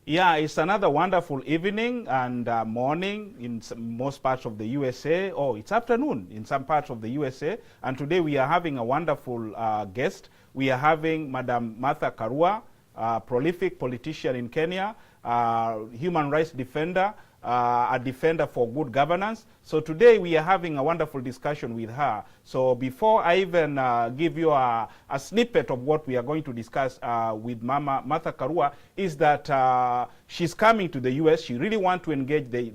Yeah, it's another wonderful evening and morning in most parts of the USA. Oh, it's afternoon in some parts of the USA. And today we are having a wonderful guest. We are having Madam Martha Karua, prolific politician in Kenya, human rights defender, a defender for good governance. So today we are having a wonderful discussion with her. So before I even give you a snippet of what we are going to discuss with Mama Martha Karua, is that she's coming to the US. She really wants to engage the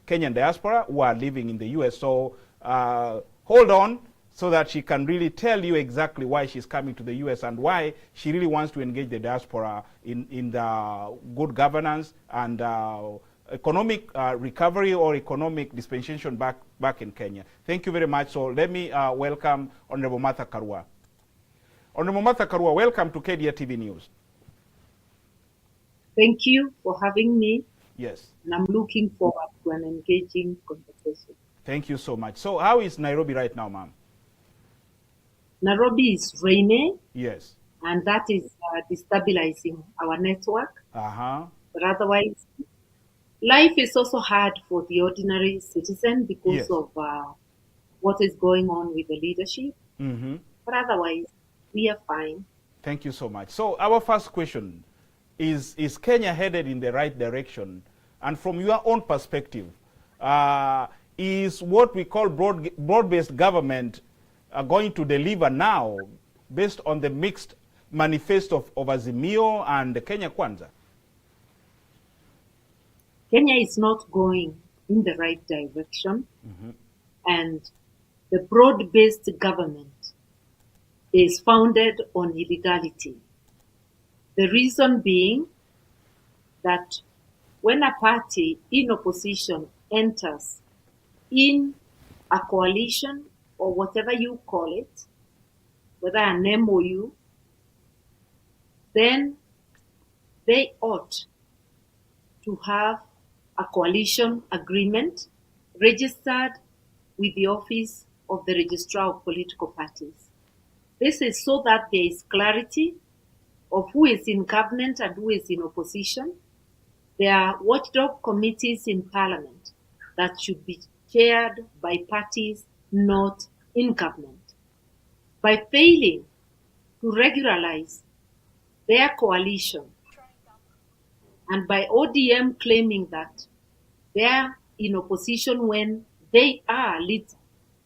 Kenyan diaspora who are living in the US. So hold on, so that she can really tell you exactly why she's coming to the US and why she really wants to engage the diaspora in the good governance and economic recovery or economic dispensation back in Kenya. Thank you very much. So let me welcome Honorable Martha Karua. Honorable Martha Karua, welcome to KDRTV News. Thank you for having me. Yes. And I'm looking forward to an engaging conversation. Thank you so much. So how is Nairobi right now, ma'am? Nairobi is rainy. Yes. And that is destabilizing our network. But otherwise, life is also hard for the ordinary citizen because of what is going on with the leadership. But otherwise, we are fine. Thank you so much. So our first question is Kenya headed in the right direction? And from your own perspective, is what we call broad-based government going to deliver now based on the mixed manifesto of Azimio and Kenya Kwanza? Kenya is not going in the right direction. And the broad-based government is founded on illegality. The reason being that when a party in opposition enters in a coalition or whatever you call it, whether an MOU, then they ought to have a coalition agreement registered with the Office of the Registrar of Political Parties. This is so that there is clarity of who is in government and who is in opposition. There are watchdog committees in Parliament that should be chaired by parties not in government. By failing to regularize their coalition, and by ODM claiming that they are in opposition when they are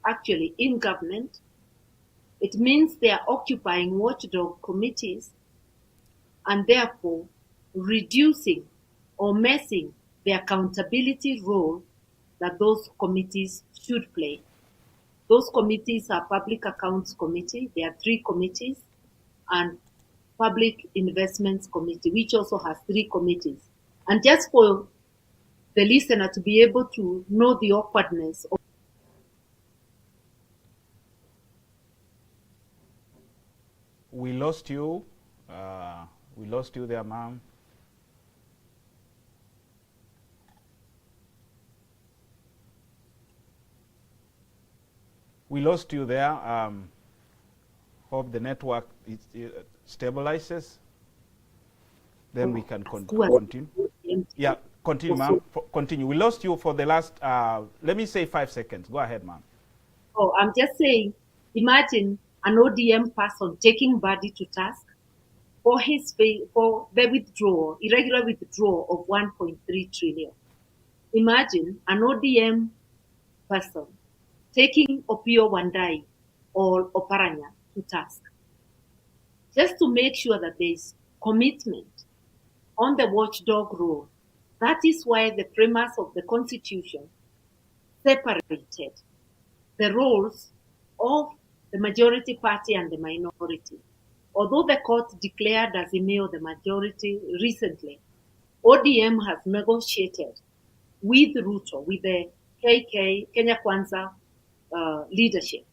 actually in government, it means they are occupying watchdog committees and therefore reducing or messing the accountability role that those committees should play. Those committees are Public Accounts Committee, there are 3 committees, and Public Investments Committee, which also has 3 committees. And just for the listener to be able to know the awkwardness of We lost you. We lost you there, ma'am. We lost you there. Hope the network stabilizes. Then we can continue. Yeah, continue, ma'am. Continue. We lost you for the last, let me say 5 seconds. Go ahead, ma'am. Oh, I'm just saying, imagine an ODM person taking Badi to task for the withdrawal, irregular withdrawal of 1.3 trillion. Imagine an ODM person taking Opio Wandai or Oparanya to task, just to make sure that there is commitment on the watchdog role. That is why the premise of the Constitution separated the roles of the majority party and the minority. Although the court declared Azimio the majority recently, ODM has negotiated with Ruto, with the Kenya Kwanza leadership,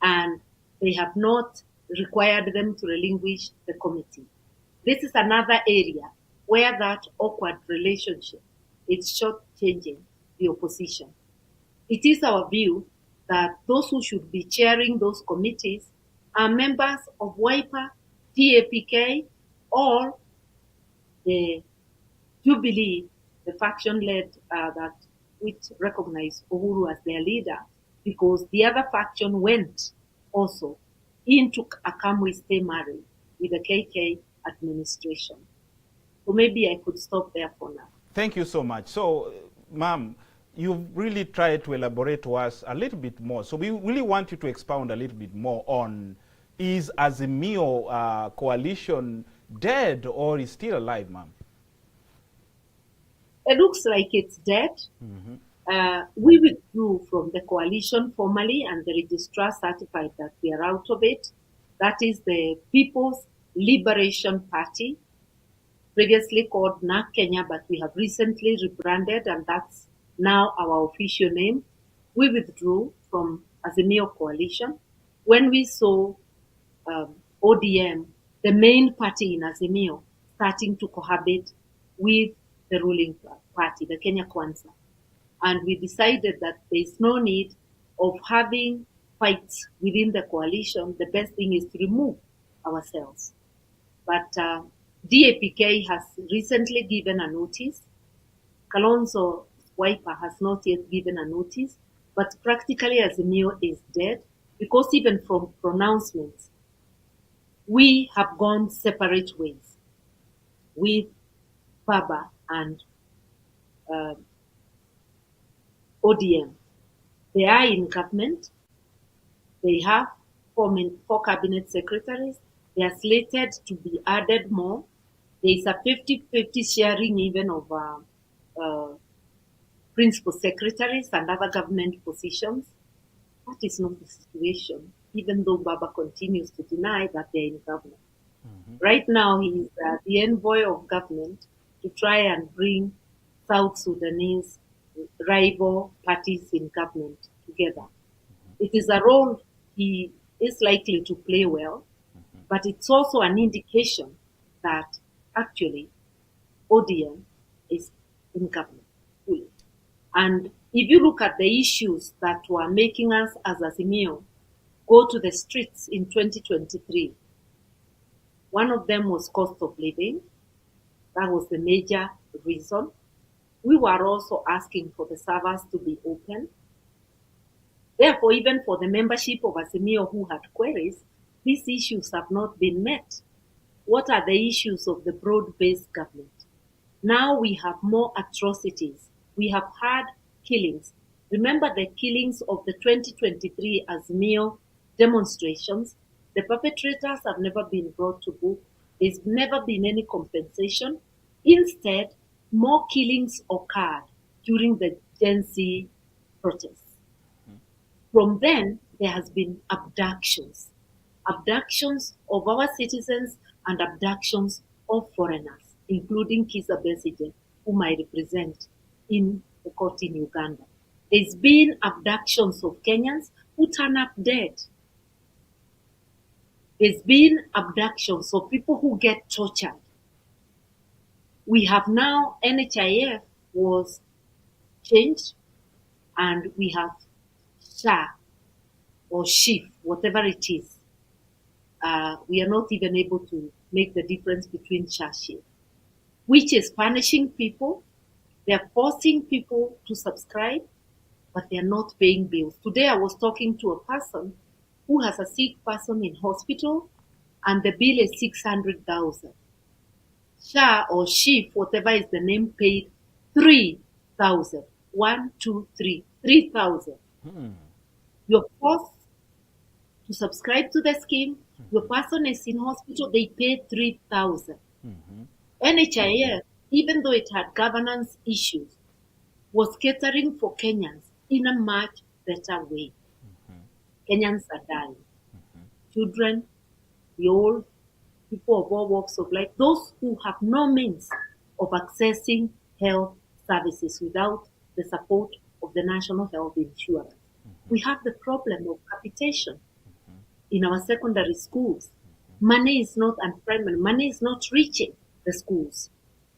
and they have not required them to relinquish the committee. This is another area where that awkward relationship is short-changing the opposition. It is our view that those who should be chairing those committees are members of Wiper, TAPK, or the the Jubilee, the faction led that which recognized Uhuru as their leader, because the other faction went also into a Kamwe stay married with the KK administration. So maybe I could stop there for now. Thank you so much. So, ma'am, you've really tried to elaborate to us a little bit more. So we really want you to expound a little bit more on, is Azimio coalition dead or is still alive, ma'am? It looks like it's dead. We withdrew from the coalition formally, and the registrar certified that we are out of it. That is the People's Liberation Party, previously called NAK Kenya, but we have recently rebranded, and that's now our official name. We withdrew from Azimio coalition when we saw ODM, the main party in Azimio, starting to cohabit with the ruling party, the Kenya Kwanza. And we decided that there is no need of having fights within the coalition. The best thing is to remove ourselves. But DAPK has recently given a notice. Kalonzo Wiper has not yet given a notice, but practically Azimio is dead, because even from pronouncements, we have gone separate ways with Baba and ODM. They are in government. They have four cabinet secretaries. They are slated to be added more. There is a 50-50 sharing even of principal secretaries and other government positions. That is not the situation, even though Baba continues to deny that they are in government. Right now, he is the envoy of government to try and bring South Sudanese rival parties in government together. It is a role he is likely to play well, but it's also an indication that actually ODM is in government fully. And if you look at the issues that were making us as Azimio go to the streets in 2023, one of them was cost of living. That was the major reason. We were also asking for the servers to be open. Therefore, even for the membership of Azimio who had queries, these issues have not been met. What are the issues of the broad-based government? Now we have more atrocities. We have had killings. Remember the killings of the 2023 Azimio demonstrations. The perpetrators have never been brought to book. There's never been any compensation. Instead, more killings occurred during the Gen Z protests. From then, there has been abductions of our citizens and abductions of foreigners, including Kizza Besigye, whom I represent in the court in Uganda. There's been abductions of Kenyans who turn up dead. There's been abductions of people who get tortured. We have now, NHIF was changed, and we have SHA or SHIF, whatever it is. We are not even able to make the difference between SHA SHIF, which is punishing people. They are forcing people to subscribe, but they are not paying bills. Today I was talking to a person who has a sick person in hospital, and the bill is 600,000. SHA or SHIF, whatever is the name, paid 3,000. 1, 2, 3, 3,000. You're forced to subscribe to the scheme. Your person is in hospital, they paid 3,000. NHIF, even though it had governance issues, was catering for Kenyans in a much better way. Kenyans are dying. Children, the old, people of all walks of life, those who have no means of accessing health services without the support of the National Health Insurance. We have the problem of capitation in our secondary schools. Money is not, and primary, money is not reaching the schools.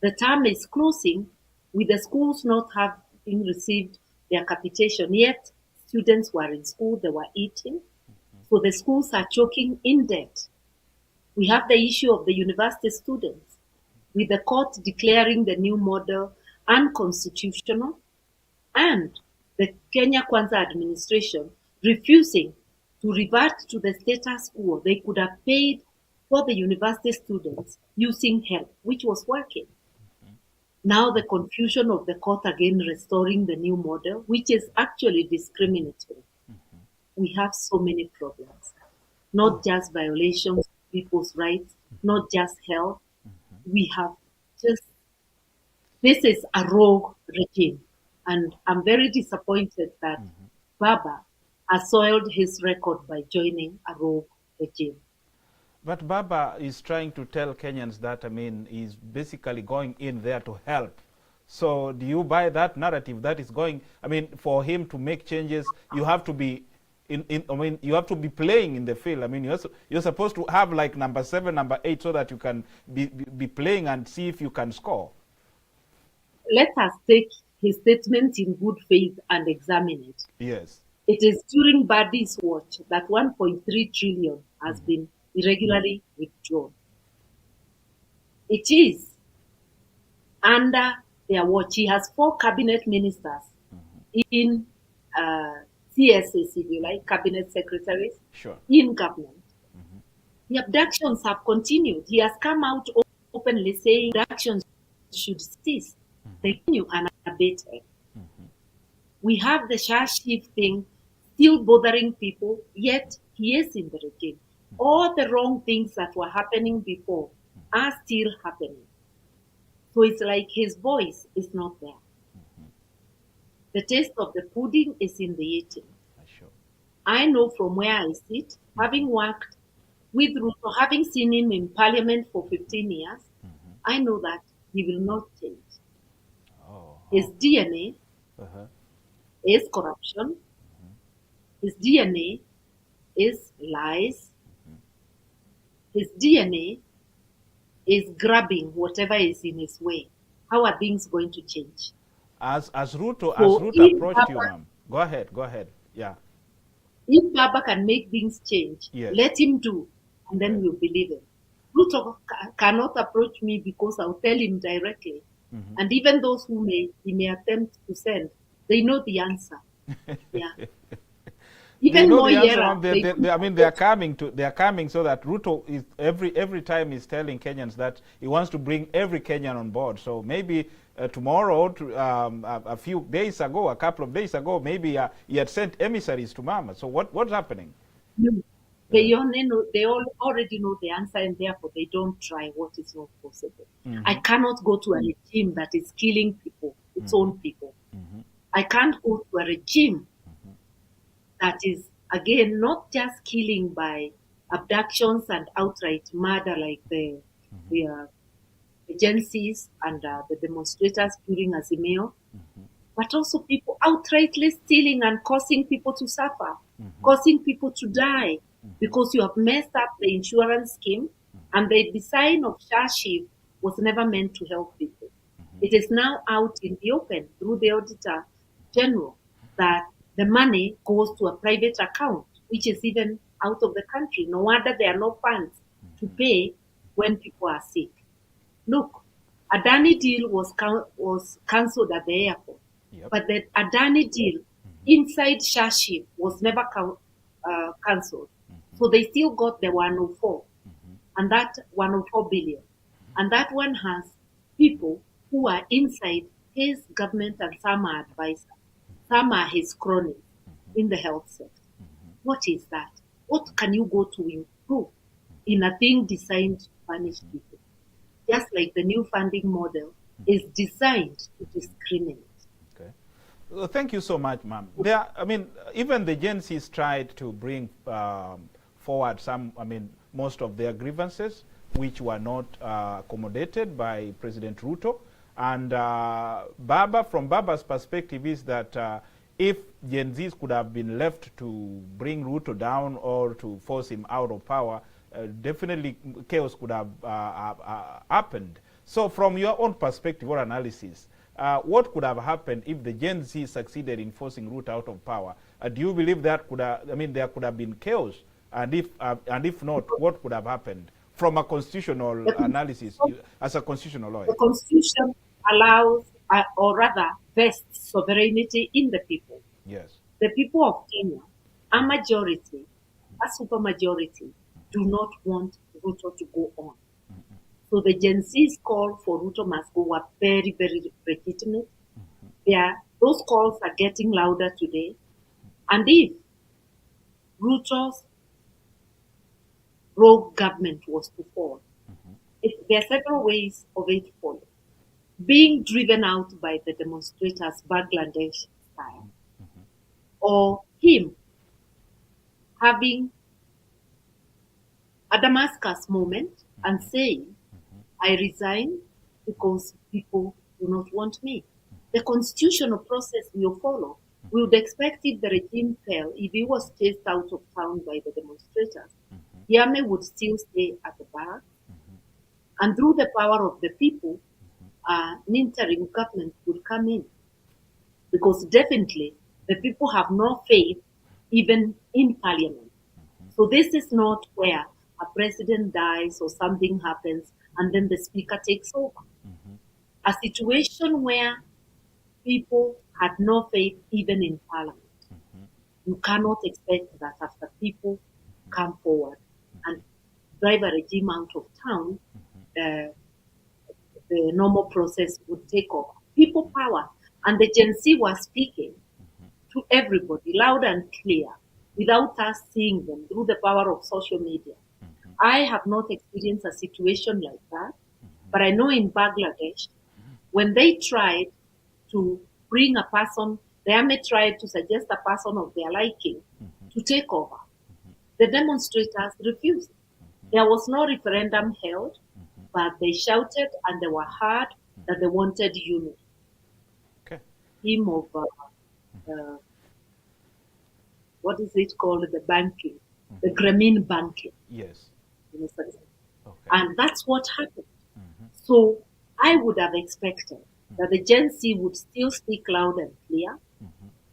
The term is closing with the schools not having received their capitation, yet students were in school, they were eating. So the schools are choking in debt. We have the issue of the university students. with the court declaring the new model unconstitutional, and the Kenya Kwanza administration refusing to revert to the status quo. They could have paid for the university students using help, which was working. Now the confusion of the court again restoring the new model, which is actually discriminatory. We have so many problems, not just violations of people's rights, not just health. We have just, this is a rogue regime. And I'm very disappointed that Baba has soiled his record by joining a rogue regime. But Baba is trying to tell Kenyans that, he's basically going in there to help. So do you buy that narrative that is going, for him to make changes, you have to be you have to be playing in the field. You're supposed to have like number 7, number 8, so that you can be playing and see if you can score. Let us take his statement in good faith and examine it. Yes. It is during Badi's watch that 1.3 trillion has been irregularly withdrawn. It is under their watch. He has 4 cabinet ministers in CSS, if you like, cabinet secretaries, in government. The abductions have continued. He has come out openly saying abductions should cease. They continue unabated. We have the Shashif thing still bothering people, yet he is in the regime. All the wrong things that were happening before are still happening. So it's like his voice is not there. The taste of the pudding is in the eating. I know from where I sit, having worked with Ruto, having seen him in parliament for 15 years, I know that he will not change. His DNA is corruption. His DNA is lies. His DNA is grabbing whatever is in his way. How are things going to change? As Ruto approached you, ma'am. Go ahead. Yeah. If Baba can make things change, let him do, and then we'll believe him. Ruto cannot approach me because I'll tell him directly. And even those who he may attempt to send, they know the answer. Yeah. Even Mong'are, they are coming so that Ruto is every time he's telling Kenyans that he wants to bring every Kenyan on board. So maybe tomorrow, a few days ago, a couple of days ago, maybe he had sent emissaries to Mama. So what's happening? They all already know the answer, and therefore they don't try what is not possible. I cannot go to a regime that is killing people, its own people. I can't go to a regime that is, again, not just killing by abductions and outright murder like the agencies and the demonstrators during Azimio, but also people outrightly stealing and causing people to suffer, causing people to die, because you have messed up the insurance scheme, and the design of Shashif was never meant to help people. It is now out in the open through the Auditor General that the money goes to a private account, which is even out of the country. No wonder there are no funds to pay when people are sick. Look, Adani deal was cancelled at the airport, but the Adani deal inside Shashif was never cancelled. So they still got the 104, and that 104 billion. And that one has people who are inside his government, and some are advisors. Some are his cronies in the health sector. What is that? What can you go to improve in a thing designed to punish people? Just like the new funding model is designed to discriminate. Okay. Well, thank you so much, ma'am. Even the agencies tried to bring forward most of their grievances, which were not accommodated by President Ruto. And from Baba's perspective is that if Gen Zs could have been left to bring Ruto down or to force him out of power, definitely chaos could have happened. So from your own perspective or analysis, what could have happened if the Gen Z succeeded in forcing Ruto out of power? Do you believe that there could have been chaos? And if not, what could have happened? from a constitutional analysis, as a constitutional lawyer? The Constitution allows, or rather vests sovereignty in the people. Yes. The people of Kenya, a majority, a supermajority, do not want Ruto to go on. So the Gen Z's call for Ruto must go were very, very legitimate. Those calls are getting louder today. And if Ruto's rogue government was to fall, there are several ways of it falling. Being driven out by the demonstrators, Bangladesh style, or him having a Damascus moment and saying, I resign because people do not want me. The constitutional process will follow. We would expect if the regime fell, if he was chased out of town by the demonstrators, Yame would still stay at the barracks. And through the power of the people, an interim government would come in. Because definitely, the people have no faith even in parliament. So this is not where a president dies or something happens and then the speaker takes over. A situation where people had no faith even in parliament. You cannot expect that after people come forward and drive a regime out of town, the normal process would take over. People power. And the Gen Z was speaking to everybody, loud and clear, without us seeing them, through the power of social media. I have not experienced a situation like that, but I know in Bangladesh, when they tried to bring a person, the army tried to suggest a person of their liking to take over. The demonstrators refused. There was no referendum held, but they shouted and they were heard that they wanted unity. Okay. Him of, what is it called, the banking, the Grameen banking. Yes. Okay. And that's what happened. So I would have expected that the Gen Z would still speak loud and clear,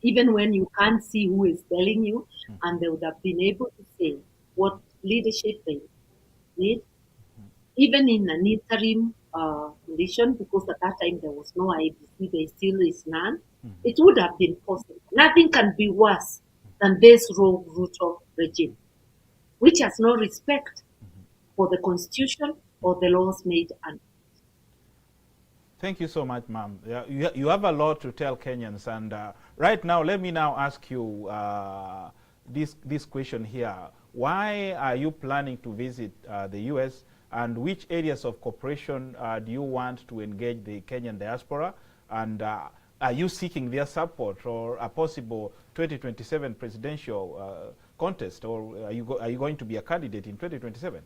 even when you can't see who is telling you, and they would have been able to say what leadership they did, even in an interim condition, because at that time there was no IBC, there still is none. It would have been possible. Nothing can be worse than this rogue Ruto regime, which has no respect for the constitution or the laws made under. Thank you so much, ma'am. You have a lot to tell Kenyans, and right now, let me now ask you this question here. Why are you planning to visit the U.S., and which areas of cooperation do you want to engage the Kenyan diaspora? And are you seeking their support for a possible 2027 presidential contest, or are you going to be a candidate in 2027?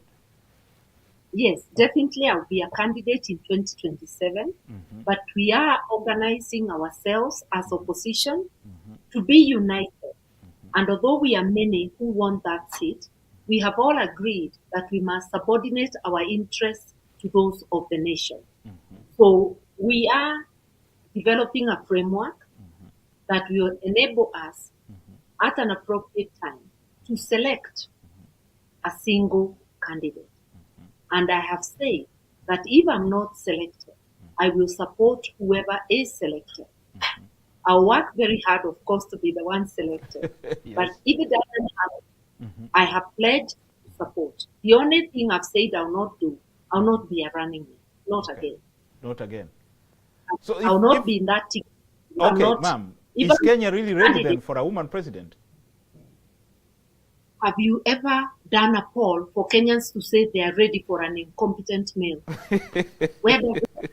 Yes, definitely I'll be a candidate in 2027, but we are organizing ourselves as opposition to be united. And although we are many who want that seat, we have all agreed that we must subordinate our interests to those of the nation. So we are developing a framework that will enable us at an appropriate time to select a single candidate. And I have said that if I'm not selected, I will support whoever is selected. I'll work very hard, of course, to be the one selected. Yes. But if it doesn't happen, I have pledged support. The only thing I've said I'll not do, I'll not be a running mate. Not again. Not again. So I'll not be in that ticket. Okay, ma'am. Is Kenya really ready then for a woman president? Have you ever done a poll for Kenyans to say they are ready for an incompetent male? Where does it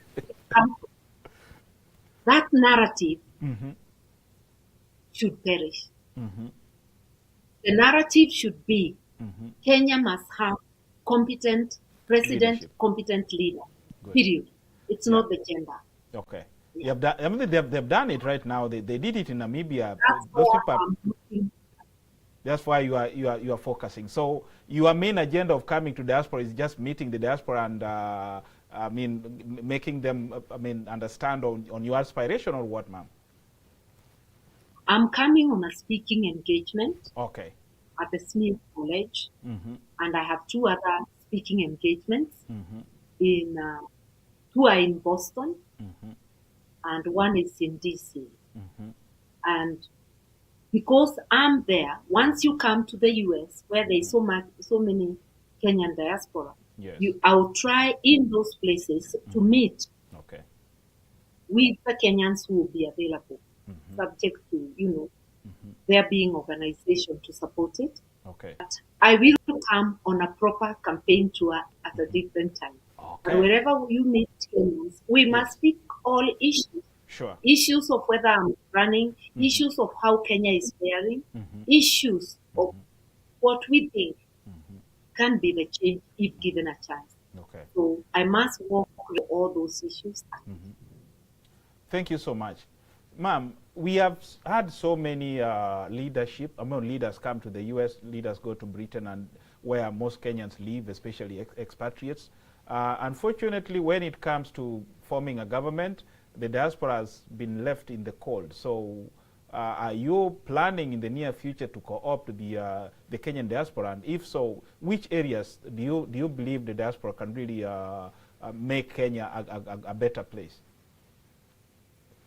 come from? That narrative should perish. The narrative should be Kenya must have competent president, competent leader. Good. Period. It's not the gender. Okay. Yeah. I mean, they've done it right now. They did it in Namibia. Those people. That's why you are focusing. So your main agenda of coming to diaspora is just meeting the diaspora and making them understand on your aspiration, or what, ma'am? I'm coming on a speaking engagement. Okay. At the Smith College, and I have 2 other speaking engagements. In 2 are in Boston, and 1 is in DC. And because I'm there, once you come to the US, where there's so many Kenyan diaspora, Yes. I'll try in those places to meet with the Kenyans who will be available, subject to, there being organization to support it. But I will come on a proper campaign tour at a different time. But wherever you meet Kenyans, we must speak all issues. Sure. Issues of whether I'm running, issues of how Kenya is faring, issues of what we think can be the change if given a chance. So I must work with all those issues. Thank you so much. Ma'am, we have had so many leaders come to the US, leaders go to Britain, and where most Kenyans live, especially expatriates. Unfortunately, when it comes to forming a government, the diaspora has been left in the cold. So are you planning in the near future to co-opt the Kenyan diaspora? And if so, which areas do you believe the diaspora can really make Kenya a better place?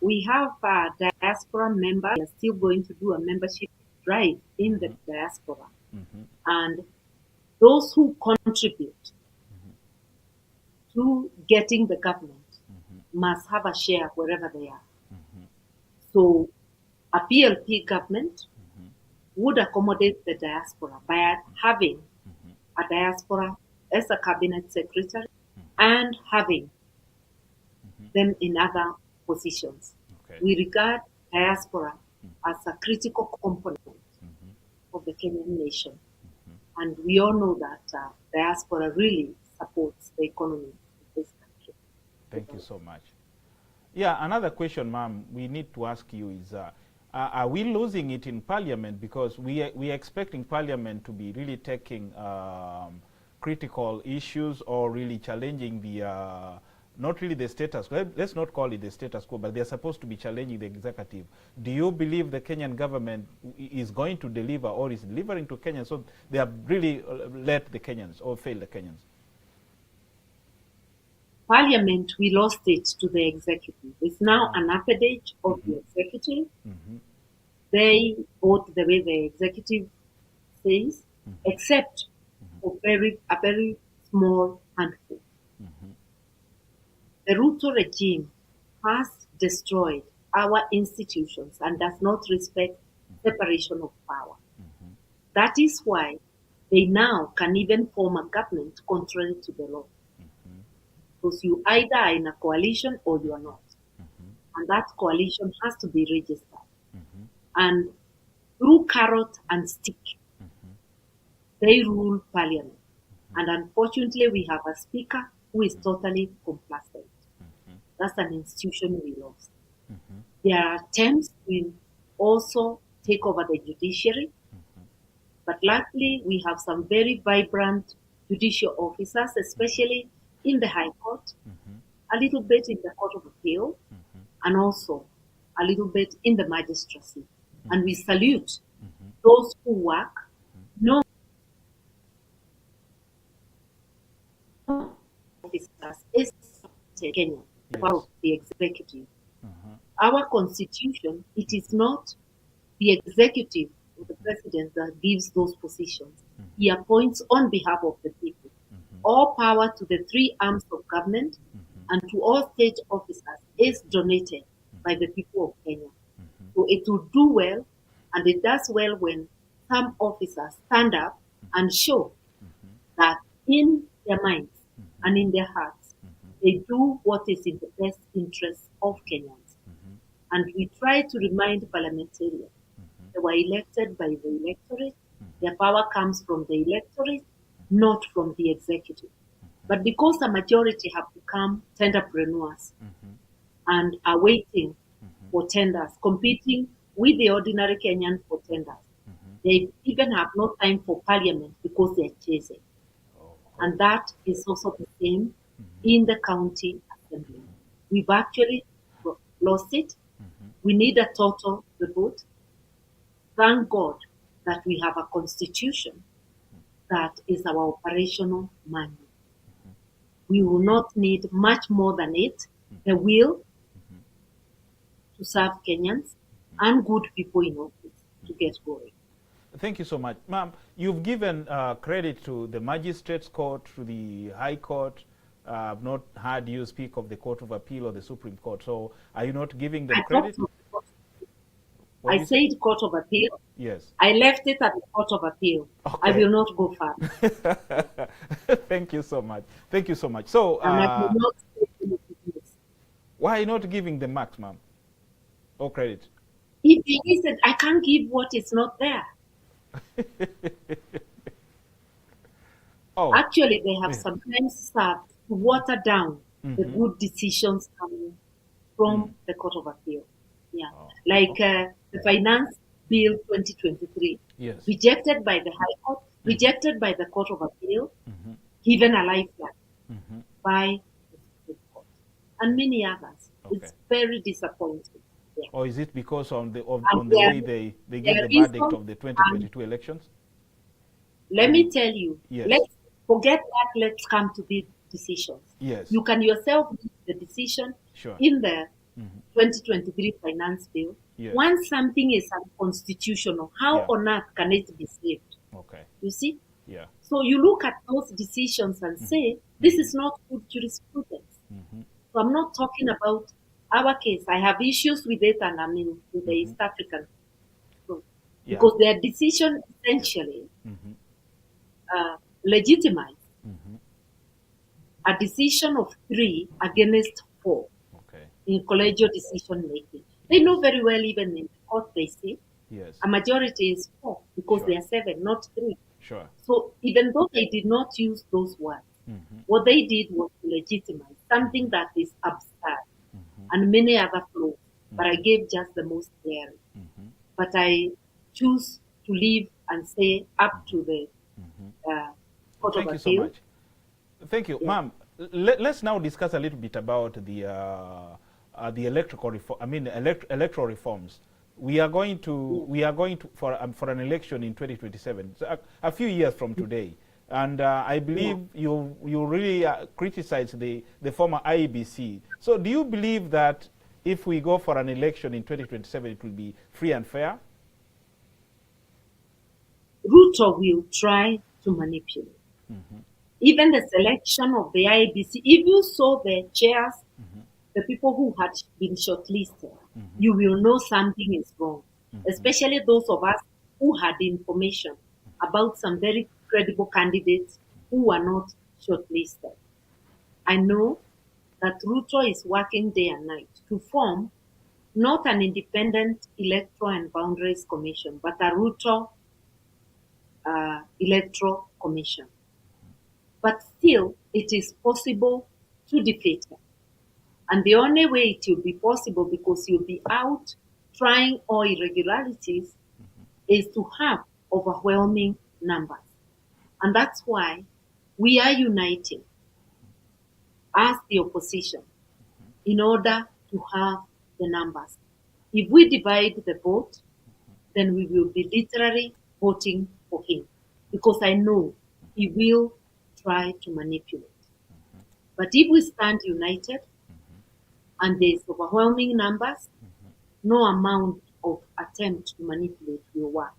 We have diaspora members. We are still going to do a membership drive in the diaspora. And those who contribute to getting the government must have a share wherever they are. So a PLP government would accommodate the diaspora by having a diaspora as a cabinet secretary and having them in other positions. We regard diaspora as a critical component of the Kenyan nation. And we all know that diaspora really supports the economy of this country. Thank you so much. Yeah, another question, ma'am, we need to ask you is, are we losing it in Parliament? Because we are expecting Parliament to be really taking critical issues or really challenging the, not really the status quo. Let's not call it the status quo, but they're supposed to be challenging the executive. Do you believe the Kenyan government is going to deliver or is delivering to Kenyans? So they have really let the Kenyans or failed the Kenyans? Parliament, we lost it to the executive. It's now an appendage of the executive. They vote the way the executive says, except for a very small handful. The Ruto regime has destroyed our institutions and does not respect separation of power. That is why they now can even form a government contrary to the law. Because you either are in a coalition or you are not. And that coalition has to be registered. And through carrot and stick, they rule Parliament. And unfortunately, we have a speaker who is totally complacent. That's an institution we lost. There are attempts to also take over the judiciary. But luckily, we have some very vibrant judicial officers, especially in the High Court, a little bit in the Court of Appeal, and also a little bit in the magistracy. And we salute those who work, no officers is Kenya, part of the executive. Our constitution, it is not the executive or the president that gives those positions. He appoints on behalf of the people. All power to the 3 arms of government and to all state officers is donated by the people of Kenya. So it will do well, and it does well when some officers stand up and show that in their minds and in their hearts, they do what is in the best interest of Kenyans. And we try to remind parliamentarians they were elected by the electorate. Their power comes from the electorate, not from the executive. But because a majority have become tenderpreneurs and are waiting for tenders, competing with the ordinary Kenyan for tenders, they even have no time for Parliament because they're chasing. And that is also the same in the county assembly. We've actually lost it. We need a total reboot. Thank God that we have a constitution that is our operational manual. We will not need much more than it, the will to serve Kenyans and good people in office to get going. Thank you so much. Ma'am, you've given credit to the Magistrates Court, to the High Court. I've not heard you speak of the Court of Appeal or the Supreme Court. So are you not giving them credit? I said Court of Appeal. Yes. I left it at the Court of Appeal. Okay. I will not go far. Thank you so much. Thank you so much. So, and I will not say anything else. Why not giving them marks, ma'am, or credit? If he said, I can't give what is not there. Oh. Actually, they have sometimes served to water down the good decisions coming from the Court of Appeal. Yeah, like the Finance Bill 2023, yes, rejected by the High Court, rejected by the Court of Appeal, given a lifeline by the Supreme Court, and many others. Okay. It's very disappointing. Yeah. Or is it because on the way they gave the verdict of the 2022 elections? Let me tell you, yes. Let's forget that. Let's come to the decisions. Yes. You can yourself make the decision in the 2023 Finance Bill. Yes. Once something is unconstitutional, how on earth can it be saved? Okay. You see? Yeah. So you look at those decisions and say, this is not good jurisprudence. So I'm not talking about our case. I have issues with it, and I mean with the East African. So, because their decision essentially legitimize a decision of 3 against 4 in collegial decision making. They know very well, even in court, they say a majority is 4 because they are 7, not 3. Sure. So even though they did not use those words, what they did was to legitimize something that is absurd and many other flaws. But I gave just the most glaring. But I choose to leave and say up to the Court of Appeal. Thank you so much. Thank you, ma'am. Let's now discuss a little bit about the electoral reforms. We are going to for an election in 2027, so a few years from today, and I believe you really criticize the former IEBC. So, do you believe that if we go for an election in 2027, it will be free and fair? Ruto will try to manipulate. Even the selection of the IEBC, if you saw the chairs, the people who had been shortlisted, you will know something is wrong. Especially those of us who had information about some very credible candidates who were not shortlisted. I know that Ruto is working day and night to form not an independent electoral and boundaries commission, but a Ruto electoral commission. But still, it is possible to defeat him. And the only way it will be possible, because you'll be out trying all irregularities, is to have overwhelming numbers. And that's why we are uniting as the opposition in order to have the numbers. If we divide the vote, then we will be literally voting for him, because I know he will try to manipulate. But if we stand united and there's overwhelming numbers, no amount of attempt to manipulate will work,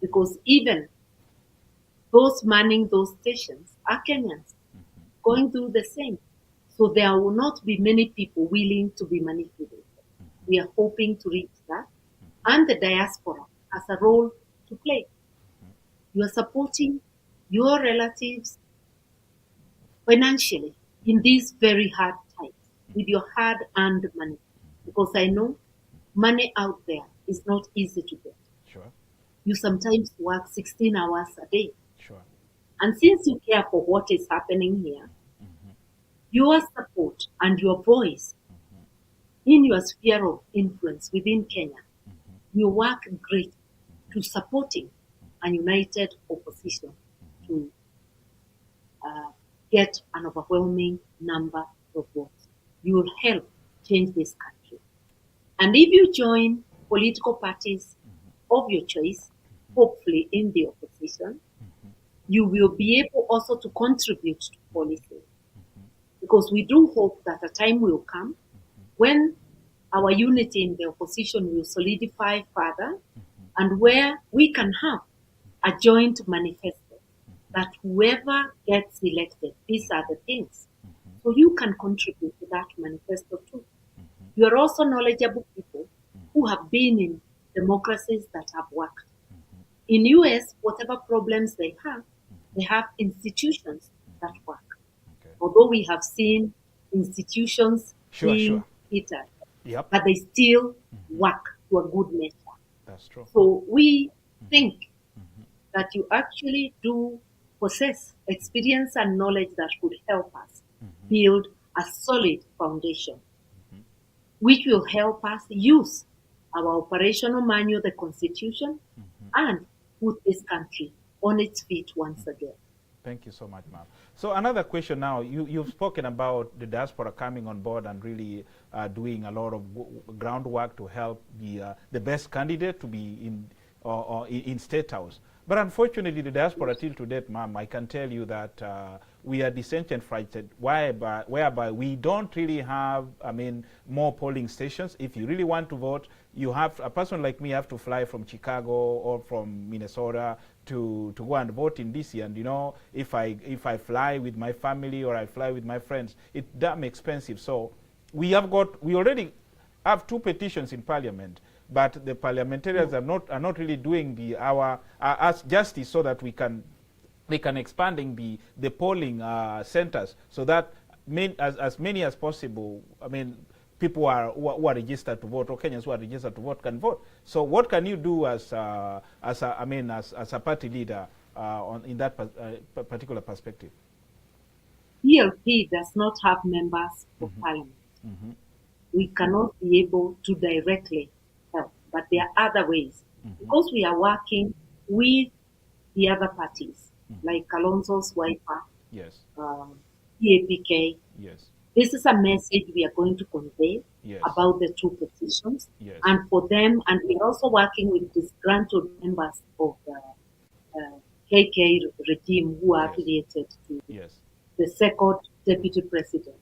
because even those manning those stations are Kenyans going through the same. So there will not be many people willing to be manipulated. We are hoping to reach that. And the diaspora has a role to play. You are supporting your relatives financially in these very hard times with your hard-earned money. Because I know money out there is not easy to get. Sure. You sometimes work 16 hours a day. Sure. And since you care for what is happening here, your support and your voice in your sphere of influence within Kenya, you work great to supporting a united opposition to get an overwhelming number of votes. You will help change this country. And if you join political parties of your choice, hopefully in the opposition, you will be able also to contribute to policy. Because we do hope that a time will come when our unity in the opposition will solidify further and where we can have a joint manifesto that whoever gets elected, these are the things. So you can contribute to that manifesto too. You are also knowledgeable people who have been in democracies that have worked. In US, whatever problems they have institutions that work. Okay. Although we have seen institutions being hindered, but they still work to a good measure. That's true. So we think that you actually do possess experience and knowledge that could help us build a solid foundation, which will help us use our operational manual, the Constitution, and put this country on its feet once again. Thank you so much, ma'am. So another question now, you've spoken about the diaspora coming on board and really doing a lot of groundwork to help the best candidate to be in State House. But unfortunately, the diaspora till to date, ma'am, I can tell you that we are disenfranchised, whereby we don't really have, more polling stations. If you really want to vote, you have, a person like me have to fly from Chicago or from Minnesota to go and vote in DC. And if I fly with my family or I fly with my friends, it's damn expensive. So we already have 2 petitions in Parliament, but the parliamentarians are not really doing us justice so that we can expanding the polling centers so that as many as possible, people who are registered to vote, or Kenyans who are registered to vote, can vote. So what can you do as a party leader in that particular perspective? PLP does not have members of Parliament. We cannot be able to directly help, but there are other ways. Because we are working with the other parties, like Kalonzo's wiper, PAPK. Yes. This is a message we are going to convey about the 2 petitions. And for them, and we're also working with disgruntled members of the KK regime who are affiliated to the second deputy president,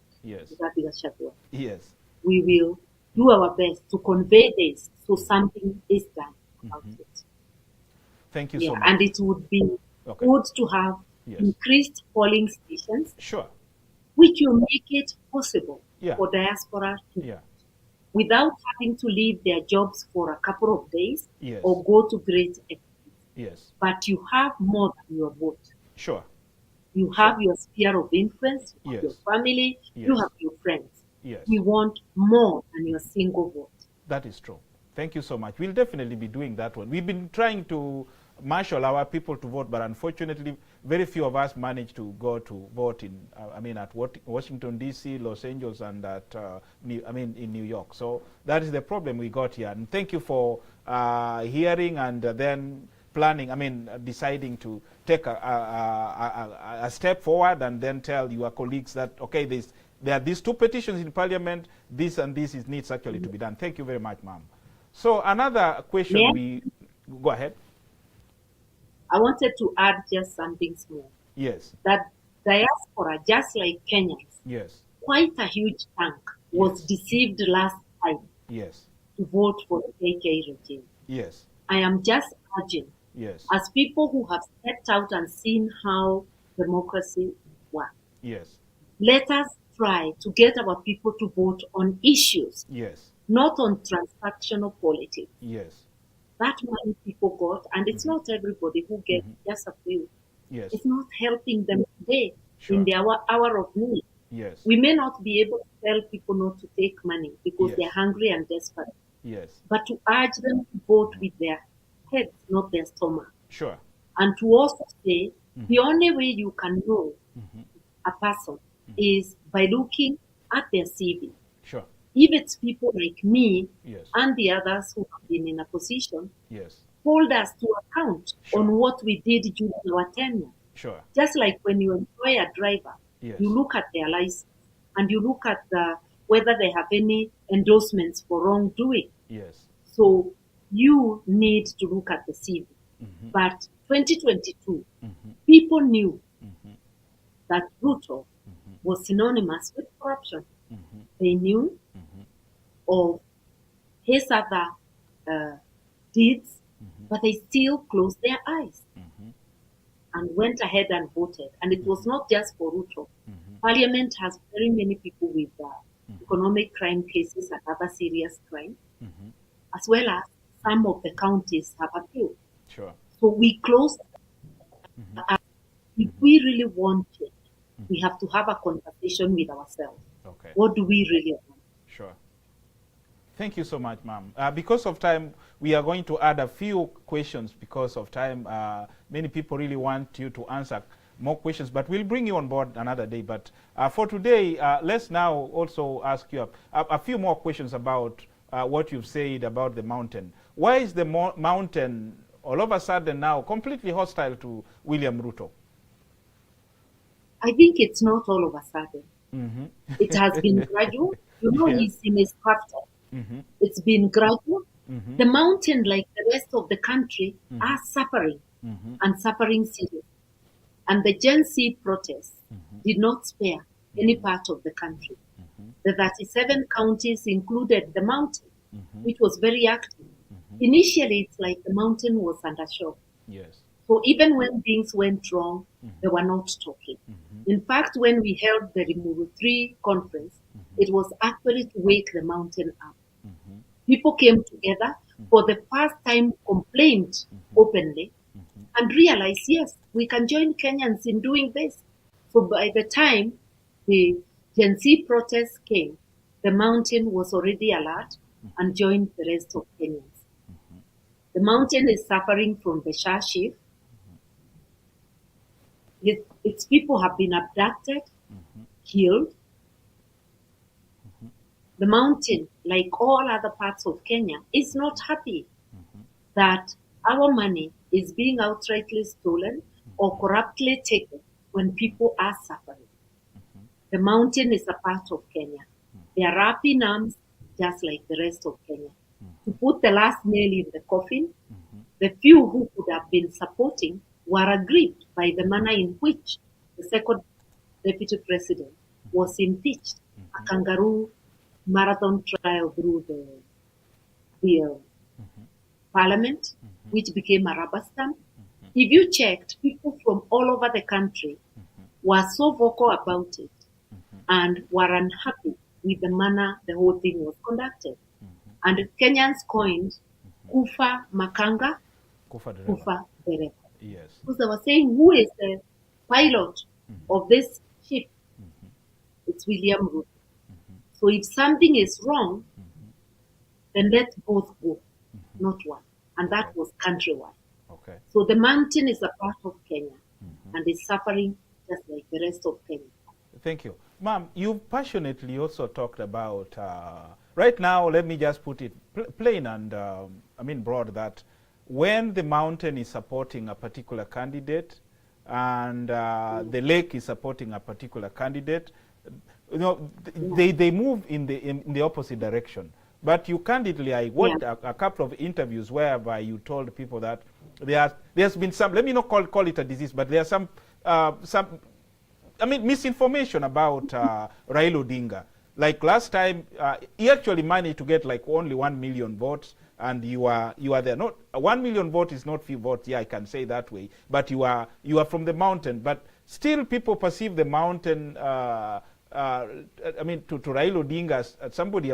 We will do our best to convey this so something is done about it. Thank you so much. And it would be good to have increased polling stations, which will make it possible for diaspora to vote without having to leave their jobs for a couple of days or go to great expense. But you have more than your vote. You have your sphere of influence, you have your family, you have your friends. We want more than your single vote. That is true. Thank you so much. We'll definitely be doing that one. We've been trying to marshal our people to vote, but unfortunately, very few of us managed to go to vote at Washington, D.C., Los Angeles, and in New York. So that is the problem we got here. And thank you for hearing and then planning, deciding to take a step forward and then tell your colleagues that, okay, there are these 2 petitions in Parliament, this and this needs actually to be done. Thank you very much, ma'am. So another question go ahead. I wanted to add just something small. Yes. That diaspora, just like Kenyans, quite a huge chunk was deceived last time to vote for the KK regime. I am just urging, as people who have stepped out and seen how democracy works, let us try to get our people to vote on issues, not on transactional politics. That money people got, and it's not everybody who gets just a few. It's not helping them today in their hour of need. We may not be able to tell people not to take money because they're hungry and desperate. But to urge them to vote with their heads, not their stomach. And to also say, the only way you can know a person is by looking at their CV. If it's people like me and the others who have been in a position, hold us to account on what we did during our tenure. Just like when you employ a driver, you look at their license and you look at whether they have any endorsements for wrongdoing. So you need to look at the CV. But 2022, people knew that Ruto was synonymous with corruption. They knew of his other deeds, but they still closed their eyes and went ahead and voted. And it was not just for Ruto. Parliament has very many people with economic crime cases and other serious crime, as well as some of the counties have appealed. Sure. So we closed. If we really want it, we have to have a conversation with ourselves. Okay. What do we really want? Sure. Thank you so much, ma'am. Because of time, we are going to add a few questions because of time. Many people really want you to answer more questions, but we'll bring you on board another day. But for today, let's now also ask you a few more questions about what you've said about the mountain. Why is the mountain all of a sudden now completely hostile to William Ruto? I think it's not all of a sudden. It has been gradual. You know, he's in his craft. It's been gradual. The mountain, like the rest of the country, are suffering and suffering seriously. And the Gen Z protests did not spare any part of the country. The 37 counties included the mountain, which was very active. Initially, it's like the mountain was under shock. Yes. So even when things went wrong, they were not talking. In fact, when we held the Rimuru 3 conference, it was actually to wake the mountain up. People came together for the first time, complained openly, and realized, yes, we can join Kenyans in doing this. So by the time the Gen Z protests came, the mountain was already alert and joined the rest of Kenyans. The mountain is suffering from the Shah shift. Its people have been abducted, killed. The mountain, like all other parts of Kenya, is not happy that our money is being outrightly stolen or corruptly taken when people are suffering. The mountain is a part of Kenya. They are up in arms just like the rest of Kenya. To put the last nail in the coffin, the few who could have been supporting were aggrieved by the manner in which the second deputy president was impeached, a kangaroo marathon trial through the parliament, which became a rubber stamp. If you checked, people from all over the country were so vocal about it and were unhappy with the manner the whole thing was conducted. And Kenyans coined Kufa Makanga, Kufa Dereva. Yes. Because they were saying, who is the pilot of this ship? It's William Ruto. So if something is wrong, then let both go, not one. And that was countrywide. Okay. So the mountain is a part of Kenya and is suffering just like the rest of Kenya. Thank you. Ma'am, you passionately also talked about, right now, let me just put it plain and, broad, that when the mountain is supporting a particular candidate and the lake is supporting a particular candidate, you know, they move in the opposite direction. But you candidly, I watched a couple of interviews whereby you told people that there's been some, let me not call it a disease, but there's some misinformation about Raila Odinga. Like last time, he actually managed to get like only 1 million votes, and you are there. Not 1 million vote is not few votes. Yeah, I can say that way. But you are from the mountain. But still, people perceive the mountain. To Raila Odinga as somebody.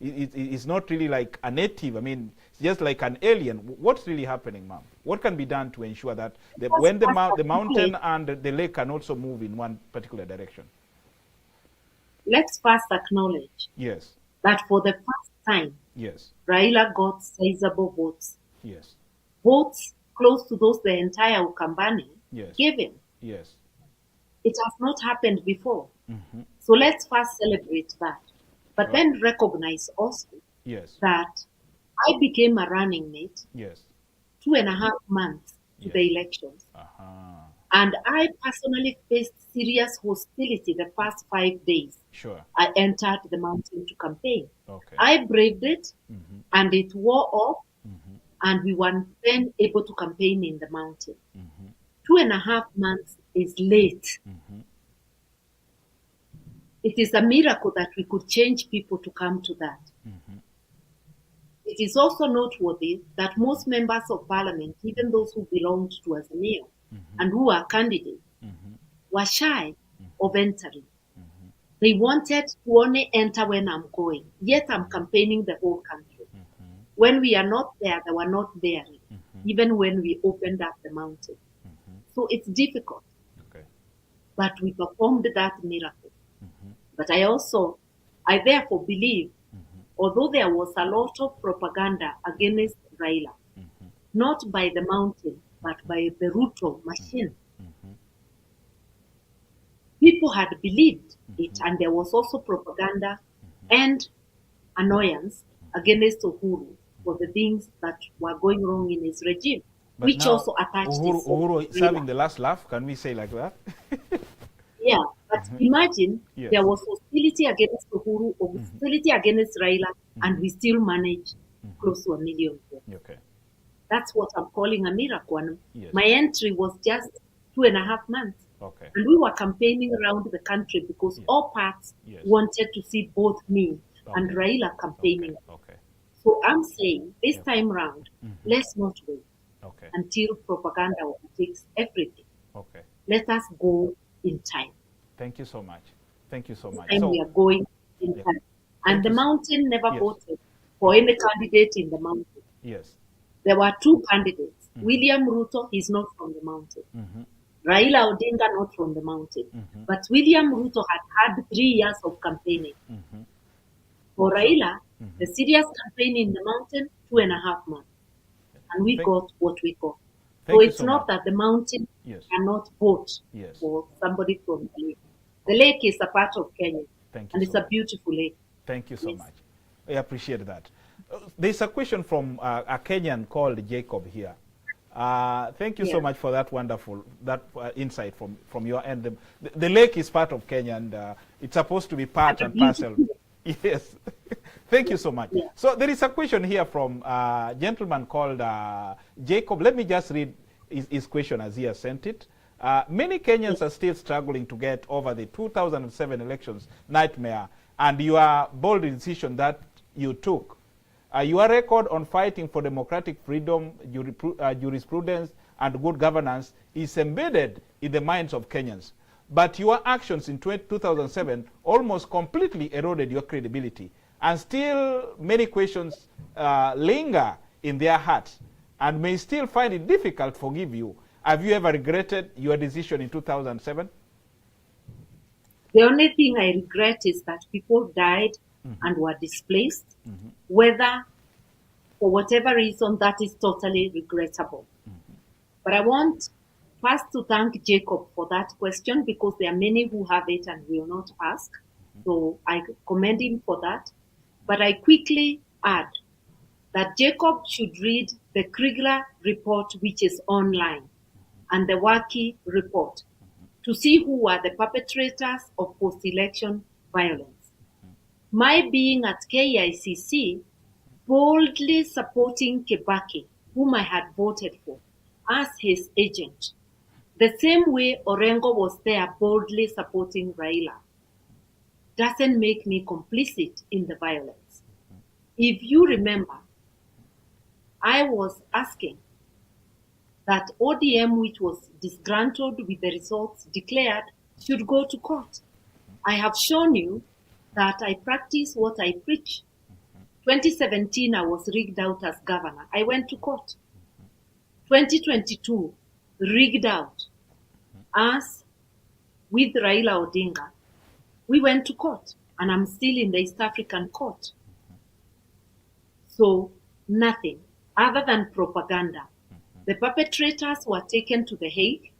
It's not really like a native. It's just like an alien. What's really happening, ma'am? What can be done to ensure that when the mountain and the lake can also move in one particular direction? Let's first acknowledge that for the first time, Raila got sizable votes. Votes close to those the entire Ukambani gave him. It has not happened before. So let's first celebrate that. But then recognize also that I became a running mate 2.5 months to the elections. And I personally faced serious hostility the first 5 days. I entered the mountain to campaign. I braved it and it wore off, and we were then able to campaign in the mountain. 2.5 months is late. It is a miracle that we could change people to come to that. It is also noteworthy that most members of parliament, even those who belonged to Azimio and who are candidates, were shy of entering. They wanted to only enter when I'm going, yet I'm campaigning the whole country. When we are not there, they were not there, even when we opened up the mountain. So it's difficult, but we performed that miracle. But I therefore believe, although there was a lot of propaganda against Raila, not by the mountain, but by the Ruto machine, people had believed it, and there was also propaganda and annoyance against Uhuru for the things that were going wrong in his regime, but which now also attached Uhuru is having the last laugh, can we say like that? Yeah, but imagine there was hostility against Uhuru, hostility against Raila, and we still managed close to 1 million votes. That's what I'm calling a miracle. And my entry was just 2.5 months. And we were campaigning around the country because all parts wanted to see both me and Raila campaigning. So I'm saying this time round, let's not wait until propaganda overtakes everything. Let us go in time. Thank you so much. Thank you so much. And we are going in time. And the mountain never voted for any candidate in the mountain. There were 2 candidates. William Ruto, he's not from the mountain. Raila Odinga, not from the mountain. But William Ruto had 3 years of campaigning. For Raila, the serious campaign in the mountain, 2.5 months. And we got what we got. So it's not that the mountain cannot vote for somebody from the lake. The lake is a part of Kenya. And it's a beautiful lake. Thank you so much. I appreciate that. There's a question from a Kenyan called Jacob here. Thank you so much for that wonderful insight from your end. The lake is part of Kenya, and it's supposed to be part and parcel. Yes. Thank you so much. So there is a question here from a gentleman called Jacob. Let me just read his question as he has sent it. Many Kenyans are still struggling to get over the 2007 elections nightmare and your bold decision that you took. Your record on fighting for democratic freedom, jurisprudence, and good governance is embedded in the minds of Kenyans. But your actions in 2007 almost completely eroded your credibility. And still many questions linger in their hearts and may still find it difficult to forgive you. Have you ever regretted your decision in 2007? The only thing I regret is that people died and were displaced. Whether, for whatever reason, that is totally regrettable. But I want first to thank Jacob for that question because there are many who have it and will not ask. So I commend him for that. But I quickly add that Jacob should read the Kriegler report, which is online, and the Waki report to see who were the perpetrators of post-election violence. My being at KICC, boldly supporting Kibaki, whom I had voted for, as his agent, the same way Orengo was there boldly supporting Raila, doesn't make me complicit in the violence. If you remember, I was asking that ODM, which was disgruntled with the results declared, should go to court. I have shown you that I practice what I preach. 2017, I was rigged out as governor. I went to court. 2022, rigged out. As with Raila Odinga, we went to court, and I'm still in the East African court. So nothing other than propaganda. The perpetrators were taken to The Hague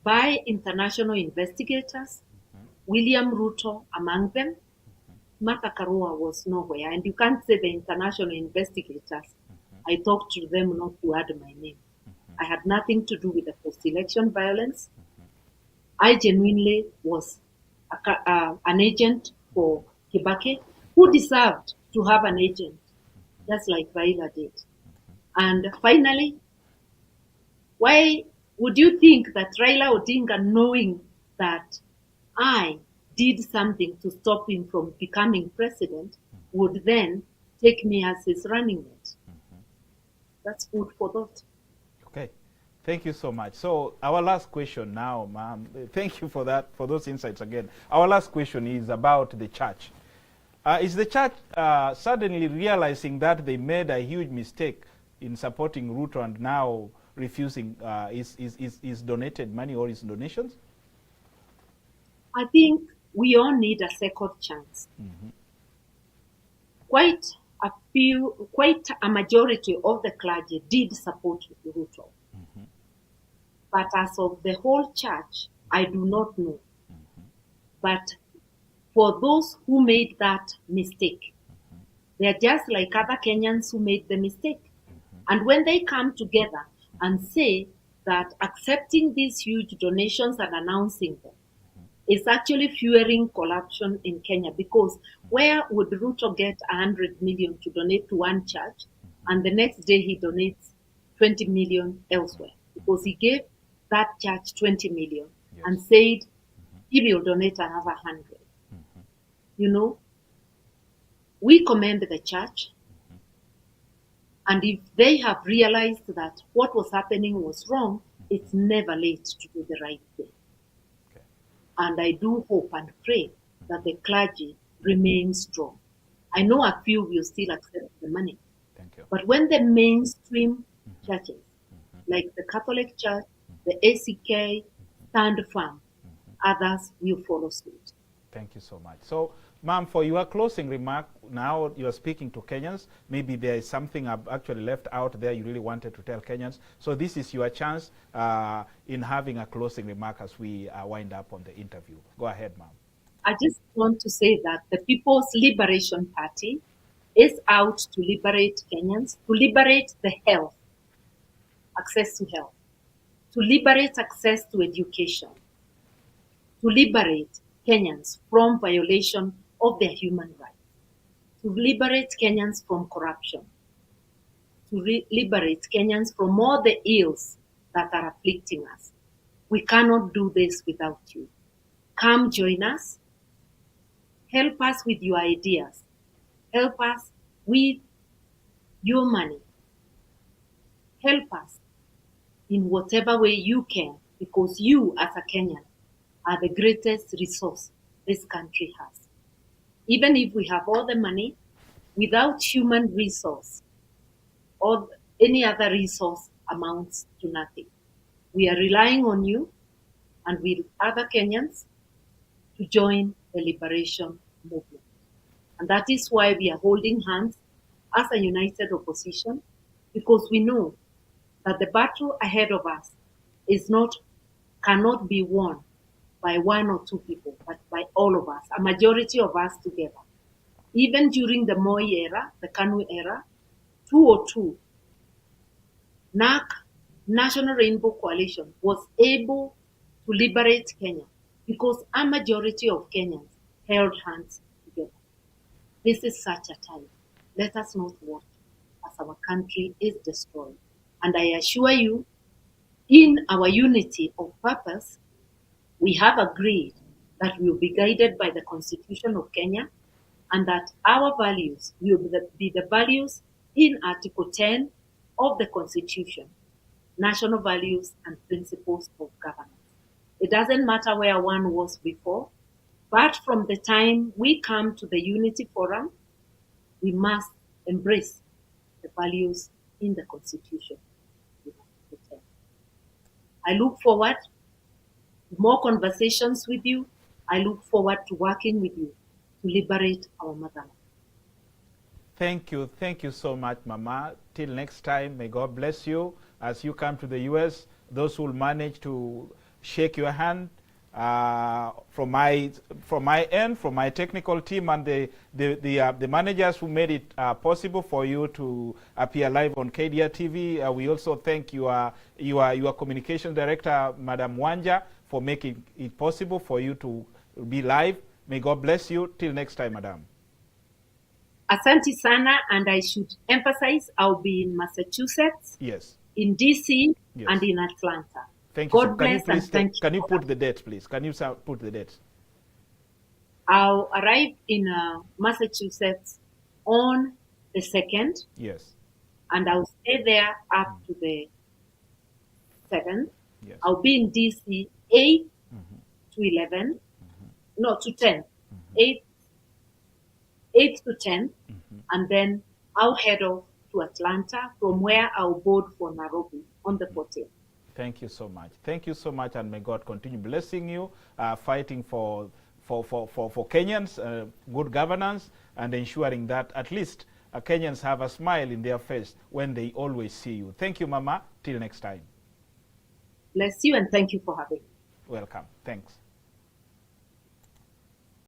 by international investigators, William Ruto among them. Martha Karua was nowhere, and you can't say the international investigators. I talked to them not to add my name. I had nothing to do with the post-election violence. I genuinely was an agent for Kibaki, who deserved to have an agent, just like Raila did. And finally, why would you think that Raila Odinga, knowing that I did something to stop him from becoming president, would then take me as his running mate? That's food for thought. Okay. Thank you so much. So our last question now, ma'am. Thank you for that, for those insights again. Our last question is about the church. Is the church suddenly realizing that they made a huge mistake in supporting Ruto and now refusing his donated money or his donations? I think we all need a second chance. Quite a majority of the clergy did support Ruto. But as of the whole church, I do not know. But for those who made that mistake, they are just like other Kenyans who made the mistake. And when they come together and say that accepting these huge donations and announcing them is actually fueling corruption in Kenya, because where would Ruto get 100 million to donate to one church and the next day he donates 20 million elsewhere? Because he gave that church 20 million and said he will donate another 100. You know, we commend the church, and if they have realized that what was happening was wrong, it's never late to do the right thing. And I do hope and pray that the clergy remain strong. I know a few will still accept the money. Thank you. But when the mainstream churches, like the Catholic Church, the ACK, stand firm, others will follow suit. Thank you so much. So, ma'am, for your closing remark, now you are speaking to Kenyans. Maybe there is something I've actually left out there you really wanted to tell Kenyans. So this is your chance in having a closing remark as we wind up on the interview. Go ahead, ma'am. I just want to say that the People's Liberation Party is out to liberate Kenyans, to liberate the health, access to health, to liberate access to education, to liberate Kenyans from violation of their human rights, to liberate Kenyans from corruption, to liberate Kenyans from all the ills that are afflicting us. We cannot do this without you. Come join us. Help us with your ideas. Help us with your money. Help us in whatever way you can, because you, as a Kenyan, are the greatest resource this country has. Even if we have all the money, without human resource, or any other resource amounts to nothing. We are relying on you and with other Kenyans to join the liberation movement. And that is why we are holding hands as a united opposition, because we know that the battle ahead of us cannot be won by one or two people, but by all of us, a majority of us together. Even during the Moi era, the Kanu era, 202, NAC, National Rainbow Coalition, was able to liberate Kenya because a majority of Kenyans held hands together. This is such a time. Let us not watch as our country is destroyed. And I assure you, in our unity of purpose, we have agreed that we will be guided by the Constitution of Kenya and that our values will be the values in Article 10 of the Constitution, national values and principles of governance. It doesn't matter where one was before, but from the time we come to the Unity Forum, we must embrace the values in the Constitution. I look forward to more conversations with you. I look forward to working with you to liberate our motherland. Thank you. Thank you so much, Mama. Till next time, may God bless you as you come to the U.S. Those who will manage to shake your hand, from my end, from my technical team and the managers who made it possible for you to appear live on KDRTV. We also thank your communication director, Madam Wanja, for making it possible for you to be live. May God bless you. Till next time, Madam. Asante sana, and I should emphasize I'll be in Massachusetts, yes, in DC, yes, and in Atlanta. Thank you. God bless and thank you. Can you put the date, please? Can you put the date? I'll arrive in Massachusetts on the 2nd. Yes. And I'll stay there up to the 7th. Yes. I'll be in DC 8 to 11. No, to 10. 8 to 10. And then I'll head off to Atlanta, from where I'll board for Nairobi on the 14th. Thank you so much. Thank you so much, and may God continue blessing you, fighting for Kenyans, good governance, and ensuring that at least Kenyans have a smile in their face when they always see you. Thank you, Mama. Till next time. Bless you, and thank you for having me. Welcome. Thanks.